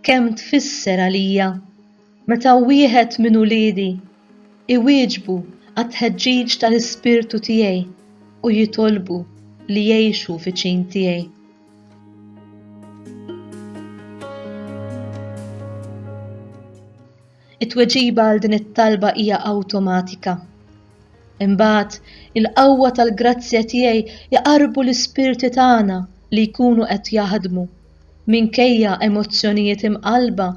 kemm tfisser għalija meta wieħed minn uliedi iwieġbu għat-tħeġġiġ tal-ispirtu tiegħi u jitolbu li jgħixu fiċin tiegħi. It-tweġiba għal din it-talba hija awtomatika. Imbagħad il-qawwa tal-grazzja tiegħi jaqarbu l-ispirti tagħna li jkunu qed jaħdmu minkejja emozzjonijiet imqalba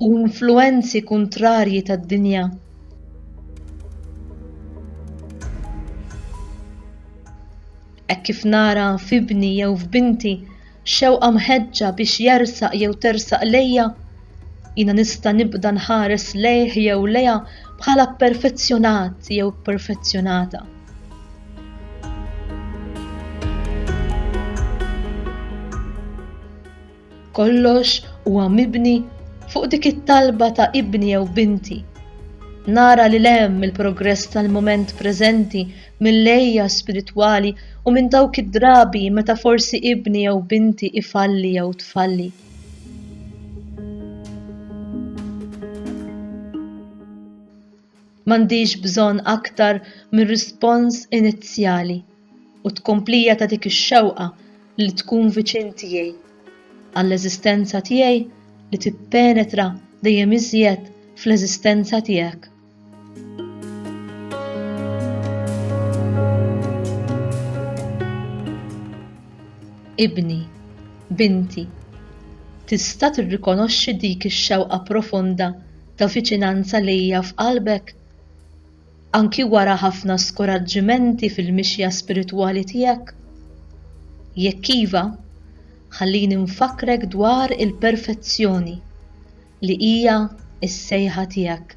u influwenzi kontrarji tad-dinja. Hekk kif nara f'ibni jew f'binti xewqa mħeġġa biex jersaq jew tersaq lejja, jiena nista' nibda nħares lejh jew lejha bħala perfezzjonat jew perfezzjonata. Kollox huwa mibni fuq dik it-talba ta' ibni jew binti. Nara li hemm il-progress tal-moment preżenti mill-lejja spiritwali u minn dawk id-drabi meta forsi ibni jew binti ifalli jew tfalli. M'għandix bżonn aktar minn rispons inizjali u tkomplija ta' dik ix-xewqa li tkun viċin tiegħi għall-eżistenza tiegħi li tippenetra dejjem iżjed fl-eżistenza tiegħek. Ibni, binti, tista' tirrikonoxxi dik ix-xewqa profonda ta' viċinanza lejja f'qalbek? Anki wara ħafna skoraġġimenti fil-mixja spiritwali tiegħek? Jekk iva, ħallini nfakkrek dwar il-perfezzjoni li hija s-sejħa tiegħek.